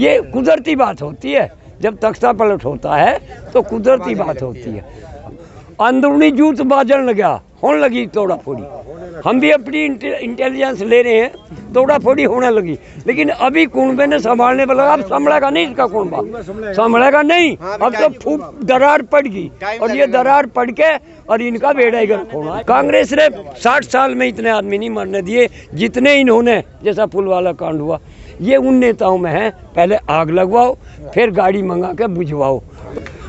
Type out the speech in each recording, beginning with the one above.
ये कुदरती बात होती है, जब तख्ता पलट होता है तो कुदरती बात होती है। अंदरूनी जूत बाजन लगा, होने लगी तोड़ा फोड़ी। हम भी अपनी इंटेलिजेंस ले रहे हैं, तोड़ा फोड़ी होने लगी, लेकिन अभी कुनबे ने संभालने पर लगा। अब संभलेगा नहीं इसका कुनबा, संभलेगा नहीं। अब तो फूट दरार पड़ गई, और ये दरार पड़ के और इनका बेड़ा ही गर्क होना है। कांग्रेस ने 60 साल में इतने आदमी नहीं मरने दिए जितने इन्होंने, जैसा पुलवाला कांड हुआ। ये उन नेताओं में है, पहले आग लगवाओ फिर गाड़ी मंगा के बुझवाओ।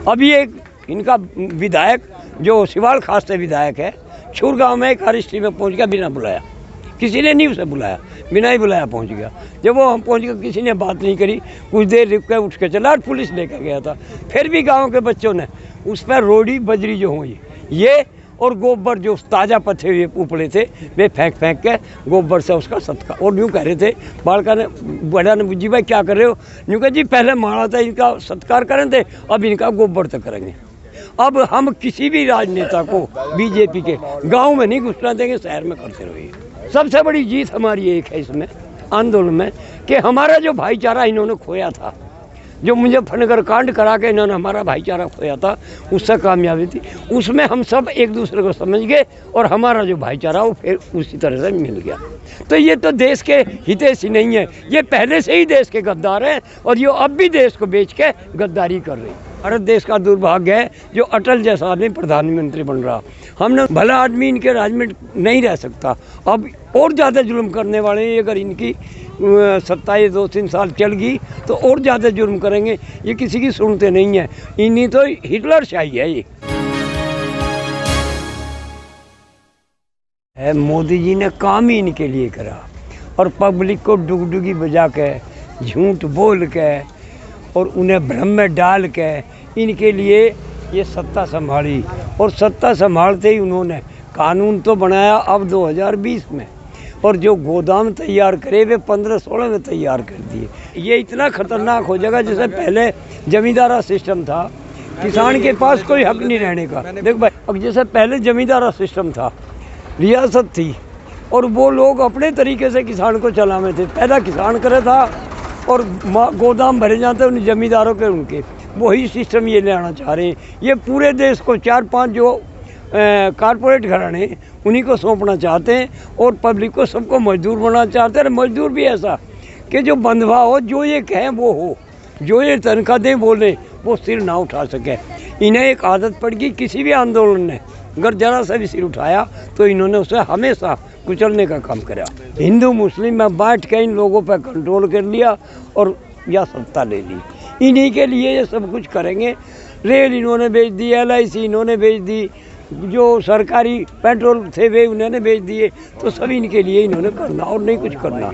अभी एक इनका विधायक जो सिवाल खास से विधायक है, छूर गांव में एक अरेस्टी में पहुंच गया बिना बुलाया, किसी ने नहीं उसे बुलाया, बिना ही बुलाया पहुंच गया। जब वो हम पहुंच गए किसी ने बात नहीं करी, कुछ देर रुक के उठ के चला और पुलिस लेकर गया था। फिर भी गांव के बच्चों ने उस पर रोड़ी बजरी जो हुई ये और गोबर जो ताज़ा पत्थे हुए उपड़े थे वे फेंक फेंक के गोबर से उसका सत्कार। और यूँ कह रहे थे बालका ने, बड़ा ने, जी भाई क्या कर रहे हो? यूँ कह जी पहले मारा था इनका सत्कार करें थे, अब इनका गोबर तक करेंगे। अब हम किसी भी राजनेता को बीजेपी के गांव में नहीं घुसना देंगे, शहर में करते रहिए। सबसे बड़ी जीत हमारी एक है इसमें आंदोलन में कि हमारा जो भाईचारा इन्होंने खोया था, जो मुजफ्फरनगर कांड करा के इन्होंने हमारा भाईचारा खोया था, उससे कामयाबी थी। उसमें हम सब एक दूसरे को समझ गए और हमारा जो भाईचारा वो फिर उसी तरह से मिल गया। तो ये तो देश के हितैषी नहीं है, ये पहले से ही देश के गद्दार हैं और ये अब भी देश को बेच के गद्दारी कर रहे हैं। भारत देश का दुर्भाग्य है जो अटल जैसा आदमी प्रधानमंत्री बन रहा। हमने भला आदमी इनके राज में नहीं रह सकता। अब और ज़्यादा जुल्म करने वाले हैं, अगर इनकी सत्ता ये 2-3 साल चल गई तो और ज़्यादा जुल्म करेंगे। ये किसी की सुनते नहीं है, इन्हीं तो हिटलर शाही है ये। मोदी जी ने काम ही इनके लिए करा और पब्लिक को डुगडुगी बजा के, झूठ बोल के और उन्हें भ्रम में डाल के इनके लिए ये सत्ता संभाली। और सत्ता संभालते ही उन्होंने कानून तो बनाया अब 2020 में, और जो गोदाम तैयार करे वे 15-16 में तैयार कर दिए। ये इतना खतरनाक हो जाएगा, जैसे पहले जमींदारा सिस्टम था, किसान के पास कोई हक नहीं रहने का। देख भाई, अब जैसे पहले जमींदारा सिस्टम था, रियासत थी और वो लोग अपने तरीके से किसान को चलाते थे। पहला किसान करे था और गोदाम भरे जाते उन जमींदारों के, उनके वही सिस्टम ये ले आना चाह रहे हैं। ये पूरे देश को 4-5 जो कारपोरेट घराने उन्हीं को सौंपना चाहते हैं और पब्लिक को सबको मजदूर बनाना चाहते हैं। मजदूर भी ऐसा कि जो बंधवा हो, जो ये कहें वो हो, जो ये तनख्वाह दें बोले वो सिर ना उठा सके। इन्हें एक आदत पड़ गई, किसी भी आंदोलन ने अगर जरा सा भी सिर उठाया तो इन्होंने उसे हमेशा कुचलने का काम करा। हिंदू मुस्लिम में बांट के इन लोगों पर कंट्रोल कर लिया और या सत्ता ले ली। इन्हीं के लिए ये सब कुछ करेंगे। रेल इन्होंने बेच दी, LIC इन्होंने बेच दी, जो सरकारी पेट्रोल थे वे उन्होंने बेच दिए। तो सब इनके लिए इन्होंने करना और नहीं कुछ करना।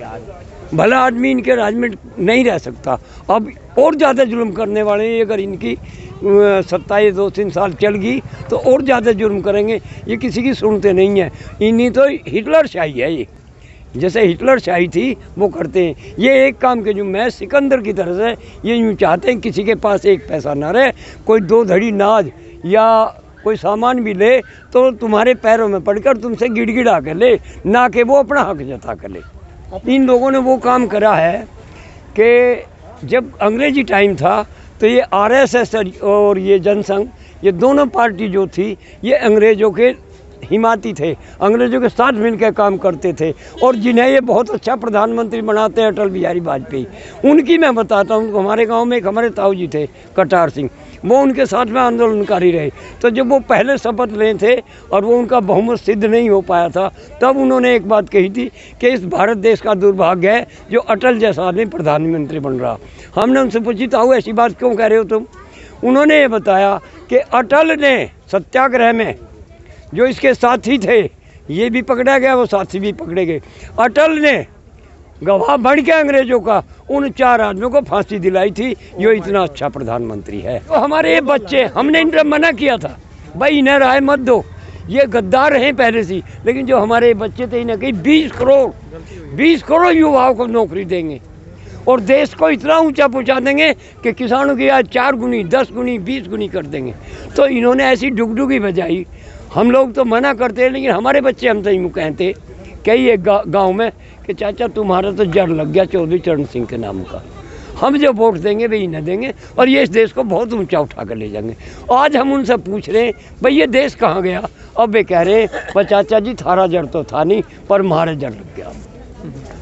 भला आदमी इनके राज में नहीं रह सकता। अब और ज़्यादा जुल्म करने वाले हैं, अगर इनकी सत्ता ये 2-3 साल चल गई तो और ज़्यादा जुल्म करेंगे। ये किसी की सुनते नहीं है, इन्हीं तो हिटलर शाही है। ये जैसे हिटलर शाही थी वो करते हैं। ये एक काम के जो मैं सिकंदर की तरह से ये यूँ चाहते हैं किसी के पास एक पैसा ना रहे, कोई 2 धड़ी नाज या कोई सामान भी ले तो तुम्हारे पैरों में पड़कर तुमसे गिड़गिड़ा कर ले, ना कि वो अपना हक जता कर ले। इन लोगों ने वो काम करा है कि जब अंग्रेजी टाइम था तो ये RSS और ये जनसंघ, ये दोनों पार्टी जो थी ये अंग्रेज़ों के हिमाती थे, अंग्रेज़ों के साथ मिलकर काम करते थे। और जिन्हें ये बहुत अच्छा प्रधानमंत्री बनाते हैं अटल बिहारी वाजपेयी, उनकी मैं बताता हूँ। हमारे गांव में एक हमारे ताऊ जी थे कटार सिंह, वो उनके साथ में आंदोलनकारी रहे। तो जब वो पहले शपथ ले थे और वो उनका बहुमत सिद्ध नहीं हो पाया था, तब उन्होंने एक बात कही थी कि इस भारत देश का दुर्भाग्य है जो अटल जैसा आदमी प्रधानमंत्री बन रहा। हमने उनसे पूछी ताऊ ऐसी बात क्यों कह रहे हो तुम? उन्होंने ये बताया कि अटल ने सत्याग्रह में जो इसके साथी थे, ये भी पकड़ा गया, वो साथी भी पकड़े गए। अटल ने गवाह बन के अंग्रेजों का उन 4 आदमियों को फांसी दिलाई थी। ये इतना अच्छा प्रधानमंत्री है। तो हमारे ये बच्चे, हमने इनसे मना किया था भाई इन्हें राय मत दो, ये गद्दार हैं पहले से, लेकिन जो हमारे बच्चे थे इन्हें कही 20 करोड़ युवाओं को नौकरी देंगे और देश को इतना ऊंचा पहुंचा देंगे कि किसानों की आज 4 गुनी, 10 गुनी, 20 गुनी कर देंगे। तो इन्होंने ऐसी डुगडुगी बजाई। हम लोग तो मना करते हैं, लेकिन हमारे बच्चे हमसे यूँ कहते कई एक गाँव में कि चाचा तुम्हारा तो जड़ लग गया चौधरी चरण सिंह के नाम का। हम जो वोट देंगे वे इन्हें देंगे और ये इस देश को बहुत ऊंचा उठा कर ले जाएंगे। आज हम उनसे पूछ रहे हैं भाई ये देश कहाँ गया, अब वे कह रहे हैं चाचा जी थारा जड़ तो था नहीं पर हमारे जड़ लग गया,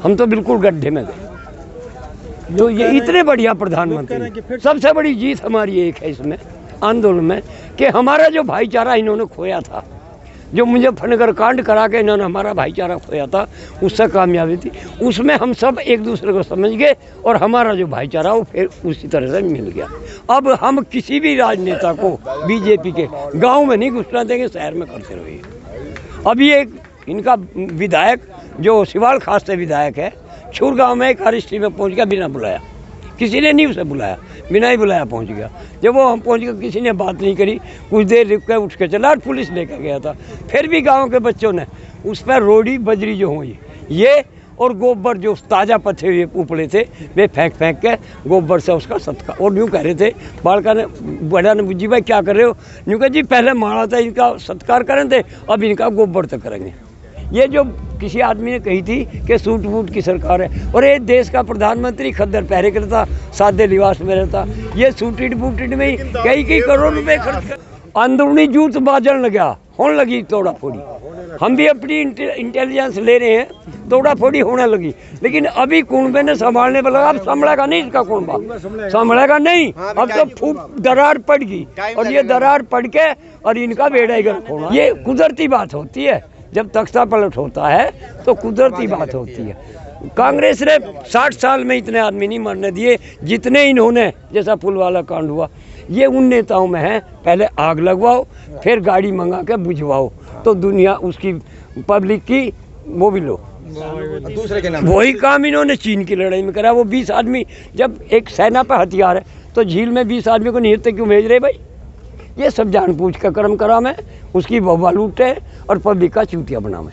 हम तो बिल्कुल गड्ढे में गए। तो ये इतने बढ़िया प्रधानमंत्री, सबसे बड़ी जीत हमारी एक है इसमें आंदोलन में कि हमारा जो भाईचारा इन्होंने खोया था, जो मुजफ्फरनगर कांड करा के इन्होंने हमारा भाईचारा खोया था, उससे कामयाबी थी। उसमें हम सब एक दूसरे को समझ गए और हमारा जो भाईचारा वो फिर उसी तरह से मिल गया। अब हम किसी भी राजनेता को बीजेपी के गांव में नहीं घुसना देंगे, शहर में करते रहिए। अभी एक इनका विधायक जो सिवाल खास से विधायक है, छुर गाँव में एक अरेस्टी में पहुँच गया बिना बुलाया, किसी ने नहीं उसे बुलाया, बिना ही बुलाया पहुंच गया। जब वो हम पहुंच गए किसी ने बात नहीं करी, कुछ देर रुक के उठ के चला और पुलिस लेकर गया था। फिर भी गांव के बच्चों ने उस पर रोड़ी बजरी जो हुई ये और गोबर जो ताज़ा पत्थे हुए उपड़े थे वे फेंक फेंक के गोबर से उसका सत्कार। और यूँ कह रहे थे बालका ने, बड़ा ने, बुज्जी भाई क्या कर रहे हो? यूँ कह जी पहले मारा था इनका सत्कार करें थे, अब इनका गोबर तक करेंगे। ये जो किसी आदमी ने कही थी कि सूट बूट की सरकार है, और ये देश का प्रधानमंत्री खद्दर पहरे करता, सादे लिबास में रहता, ये सूटेड बूटेड में ही कई करोड़ रुपए खर्च कर। अंदरूनी जूत बाजन लगा, होने लगी तोड़ा फोड़ी। हम भी अपनी इंटेलिजेंस ले रहे हैं, तोड़ा फोड़ी होने लगी, लेकिन अभी कुंबे ने संभालने पर लगा। अब संभलेगा नहीं इसका कुंबा, संभलेगा नहीं। अब तो फूट दरार पड़ गई और ये दरार पड़ के और इनका बेड़ा ही गर्क होना। ये कुदरती बात होती है, जब तख्ता पलट होता है तो कुदरती बात होती है। कांग्रेस ने 60 साल में इतने आदमी नहीं मरने दिए जितने इन्होंने, जैसा पुलवाला कांड हुआ। ये उन नेताओं में है, पहले आग लगवाओ फिर गाड़ी मंगा के बुझवाओ, तो दुनिया उसकी पब्लिक की वो भी लो। दूसरे के नाम वही काम इन्होंने चीन की लड़ाई में करा। वो 20 आदमी, जब एक सेना पर हथियार है तो झील में 20 आदमी को निहत्ते क्यों भेज रहे भाई? ये सब जानबूझ का कर्म करा में उसकी बवा लूटे और पब्लिक का चूतिया बना में।